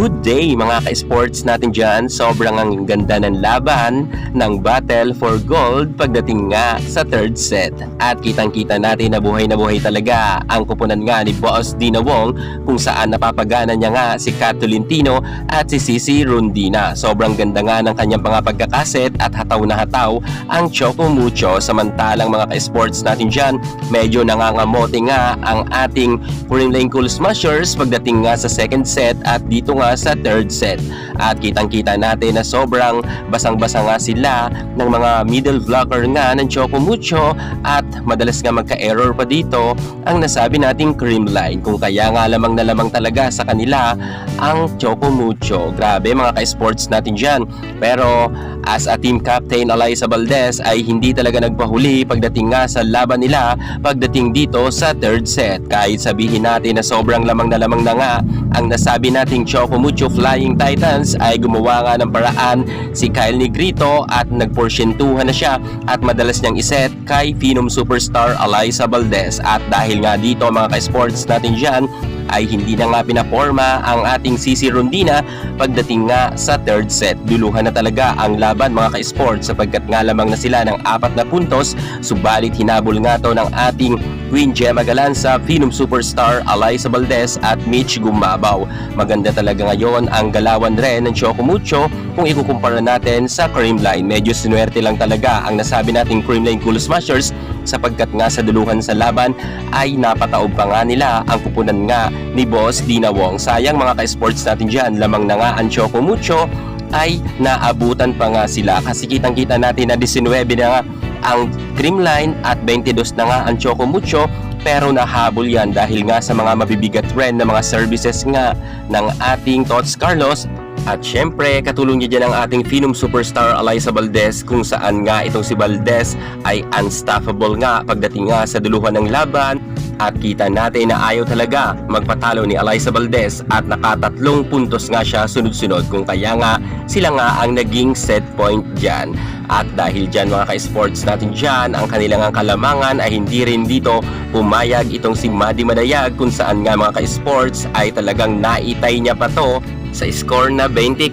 Good day mga ka-sports natin dyan. Sobrang ang ganda ng laban ng battle for gold pagdating nga sa third set. At kitang-kita natin na buhay talaga ang kupunan nga ni Boss Dina Wong kung saan napapagana niya nga si Kat Tolentino at si Cici Rondina. Sobrang ganda nga ng kanyang mga pagkakaset at hataw na hataw ang Choco Mucho. Samantalang mga ka-sports natin dyan, medyo nangangamote nga ang ating Creamline Cool Smashers pagdating nga sa second set at dito nga sa third set. At kitang-kita natin na sobrang basang-basa nga sila ng mga middle blocker nga ng Choco Mucho at madalas nga magka-error pa dito ang nasabi nating Creamline, kung kaya nga lamang na lamang talaga sa kanila ang Choco Mucho. Grabe mga ka-sports natin dyan. Pero as a team captain, Alyssa Valdez ay hindi talaga nagpahuli pagdating nga sa laban nila pagdating dito sa third set. Kahit sabihin natin na sobrang lamang na nga ang nasabi nating Choco Mucho Flying Titans, ay gumawa nga ng paraan si Kyle Negrito at nagporsyentuhan na siya at madalas niyang iset kay Phenom Superstar Alyssa Valdez. At dahil nga dito mga ka-sports natin dyan, ay hindi na nga pinaporma ang ating Cici Rondina pagdating nga sa third set. Duluhan na talaga ang laban mga ka-sports sapagkat nga lamang na sila ng 4 na puntos, subalit hinabol nga to ng ating Queen Gemma Galanza, Phenom Superstar Alyssa Valdez at Mitch Gumabaw. Maganda talaga ngayon ang galawan rin ng Choco Mucho kung ikukumpara natin sa Creamline. Medyo sinuwerte lang talaga ang nasabi nating Creamline Cool Smashers sapagkat nga sa duluhan sa laban ay napataob pa nga nila ang kupunan nga ni Boss Dina Wong. Sayang mga ka-sports natin dyan, lamang na nga ang Choco Mucho ay naabutan pa nga sila kasi kitang-kita natin na 19 na nga ang Creamline at 22 na nga ang Choco Mucho, pero nahabol yan dahil nga sa mga mabibigat rin na mga services nga ng ating Tots Carlos. At syempre, katulong niya dyan ang ating Phenom Superstar Alyssa Valdez, kung saan nga itong si Valdez ay unstoppable nga pagdating nga sa duluhan ng laban. At kita natin na ayaw talaga magpatalo ni Alyssa Valdez at nakatatlong puntos nga siya sunod-sunod, kung kaya nga sila nga ang naging set point dyan. At dahil dyan mga ka-sports natin dyan, ang kanilang ang kalamangan ay hindi rin dito pumayag itong si Maddie Madayag, kung saan nga mga ka-sports ay talagang naitay niya pa to sa score na 24.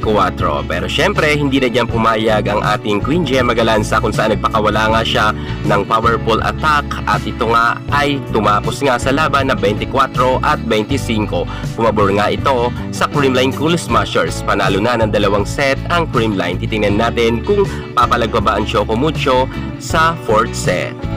Pero syempre hindi na dyan pumayag ang ating Queen Gemma Galanza, kung saan nagpakawala nga siya ng powerful attack at ito nga ay tumapos nga sa laban na 24 at 25. Pumabor nga ito sa Creamline Cool Smashers. Panalo na ng 2 set ang Creamline. Titingnan natin kung papalag pa ba ang Choco Mucho sa 4th set.